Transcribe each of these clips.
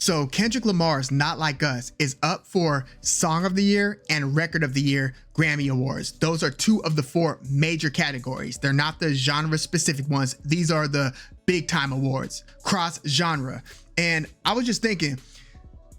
So Kendrick Lamar's Not Like Us is up for Song of the Year and Record of the Year Grammy Awards. Those are two of the four major categories. They're not the genre specific ones. These are the big time awards, cross genre. And I was just thinking,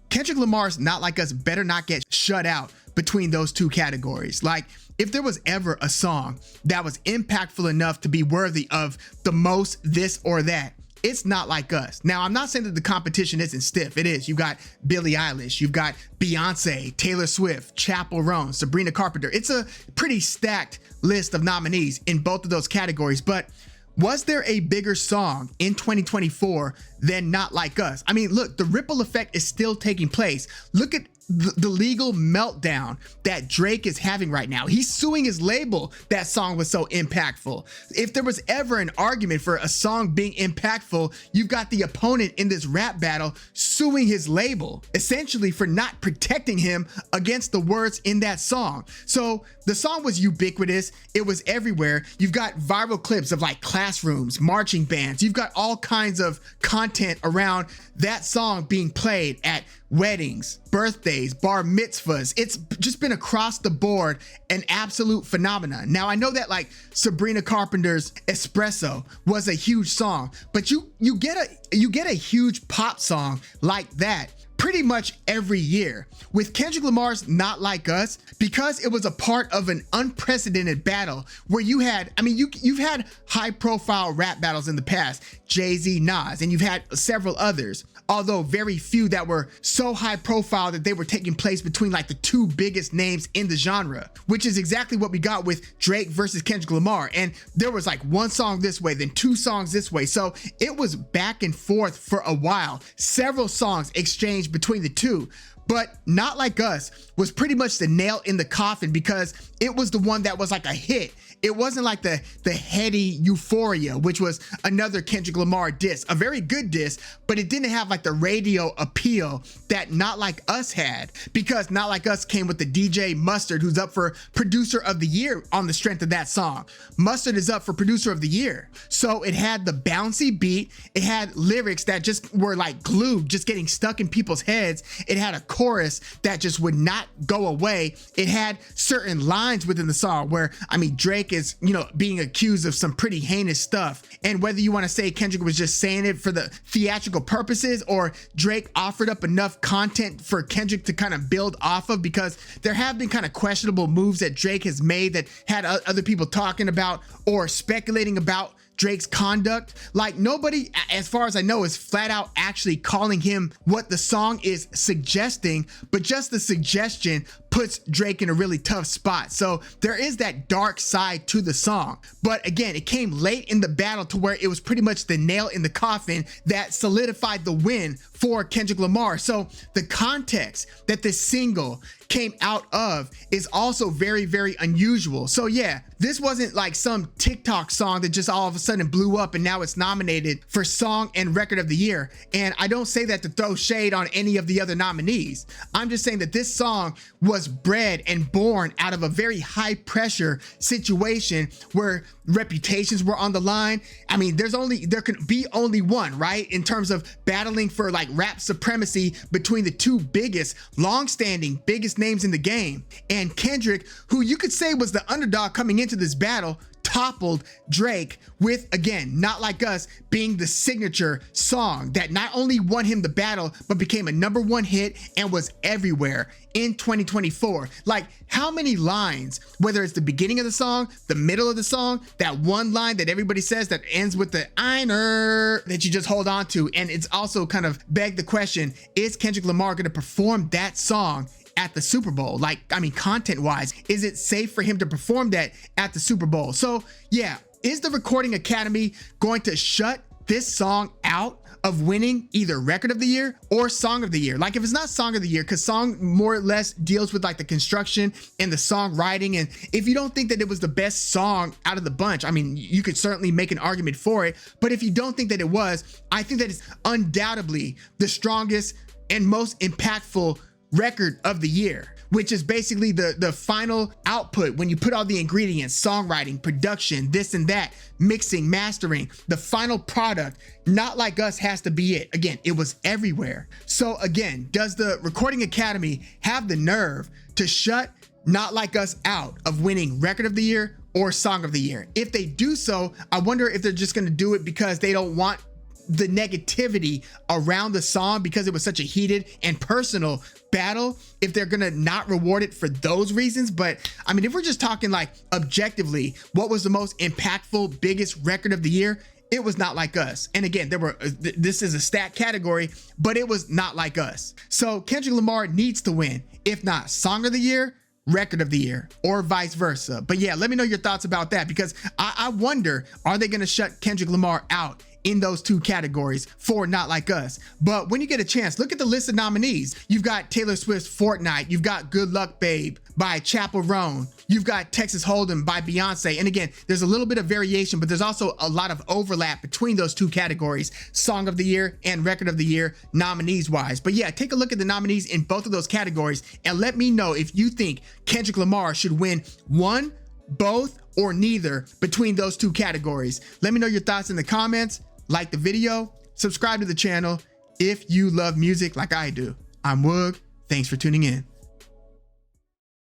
Kendrick Lamar's Not Like Us better not get shut out between those two categories. Like, if there was ever a song that was impactful enough to be worthy of the most this or that, it's Not Like Us. Now, I'm not saying that the competition isn't stiff. It is. You've got Billie Eilish, you've got Beyonce, Taylor Swift, Chappell Roan, Sabrina Carpenter. It's a pretty stacked list of nominees in both of those categories. But was there a bigger song in 2024 than Not Like Us? I mean, look, the ripple effect is still taking place. Look at the legal meltdown that Drake is having right now. He's suing his label. That song was so impactful. If there was ever an argument for a song being impactful, you've got the opponent in this rap battle suing his label, essentially for not protecting him against the words in that song. So the song was ubiquitous. It was everywhere. You've got viral clips of like classrooms, marching bands. You've got all kinds of content around that song being played at weddings, birthdays, bar mitzvahs. It's just been across the board an absolute phenomenon. Now, I know that like Sabrina Carpenter's Espresso was a huge song, but you get a huge pop song like that pretty much every year. With Kendrick Lamar's Not Like Us, because it was a part of an unprecedented battle where you had, I mean, you've had high profile rap battles in the past, Jay-Z, Nas, and you've had several others, although very few that were so high profile that they were taking place between like the two biggest names in the genre, which is exactly what we got with Drake versus Kendrick Lamar. And there was like one song this way, then two songs this way. So it was back and forth for a while, several songs exchanged between the two. But Not Like Us was pretty much the nail in the coffin because it was the one that was like a hit. It wasn't like the heady Euphoria, which was another Kendrick Lamar diss, a very good diss, but it didn't have like the radio appeal that Not Like Us had, because Not Like Us came with the DJ Mustard, who's up for Producer of the Year on the strength of that song. Mustard is up for Producer of the Year. So it had the bouncy beat. It had lyrics that just were like glue, just getting stuck in people's heads. It had a chorus that just would not go away. It had certain lines within the song where, I mean, Drake is, being accused of some pretty heinous stuff. And whether you want to say Kendrick was just saying it for the theatrical purposes or Drake offered up enough content for Kendrick to kind of build off of, because there have been kind of questionable moves that Drake has made that had other people talking about or speculating about Drake's conduct. Like, nobody, as far as I know, is flat out actually calling him what the song is suggesting, but just the suggestion puts Drake in a really tough spot. So there is that dark side to the song. But again, it came late in the battle to where it was pretty much the nail in the coffin that solidified the win for Kendrick Lamar. So the context that this single came out of is also very, very unusual. So yeah, this wasn't like some TikTok song that just all of a sudden blew up and now it's nominated for Song and Record of the Year. And I don't say that to throw shade on any of the other nominees. I'm just saying that this song was bred and born out of a very high pressure situation where reputations were on the line. I mean, there can be only one, right? In terms of battling for like rap supremacy between the two biggest, long-standing, biggest names in the game. And Kendrick, who you could say was the underdog coming into this battle, toppled Drake with, again, Not Like Us being the signature song that not only won him the battle, but became a #1 hit and was everywhere in 2024. Like, how many lines, whether it's the beginning of the song, the middle of the song, that one line that everybody says that ends with the einer that you just hold on to. And it's also kind of begged the question, is Kendrick Lamar going to perform that song at the Super Bowl? Like, I mean, content wise, is it safe for him to perform that at the Super Bowl? So yeah, is the Recording Academy going to shut this song out of winning either Record of the Year or Song of the Year? Like, if it's not Song of the Year, because song more or less deals with like the construction and the songwriting, and if you don't think that it was the best song out of the bunch, I mean, you could certainly make an argument for it. But if you don't think that it was, I think that it's undoubtedly the strongest and most impactful Record of the Year. which is basically the final output when you put all the ingredients, songwriting, production, this and that, mixing, mastering, the final product. Not Like Us has to be it. Again, it was everywhere. So again, does the Recording Academy have the nerve to shut Not Like Us out of winning Record of the Year or Song of the Year? If they do so, I wonder if they're just going to do it because they don't want the negativity around the song because it was such a heated and personal battle, if they're gonna not reward it for those reasons. But I mean, if we're just talking like objectively, what was the most impactful, biggest record of the year? It was Not Like Us. And again, there were this is a stat category, but it was Not Like Us. So Kendrick Lamar needs to win, if not Song of the Year, Record of the Year, or vice versa. But yeah, let me know your thoughts about that, because I wonder, are they gonna shut Kendrick Lamar out in those two categories for Not Like Us? But when you get a chance, look at the list of nominees. You've got Taylor Swift's Fortnite, you've got Good Luck Babe by Chappell Roan, you've got Texas Hold'em by Beyonce. And again, there's a little bit of variation, but there's also a lot of overlap between those two categories, Song of the Year and Record of the Year nominees wise. But yeah, take a look at the nominees in both of those categories and let me know if you think Kendrick Lamar should win one, both, or neither between those two categories. Let me know your thoughts in the comments. Like the video, subscribe to the channel if you love music like I do. I'm Woog. Thanks for tuning in.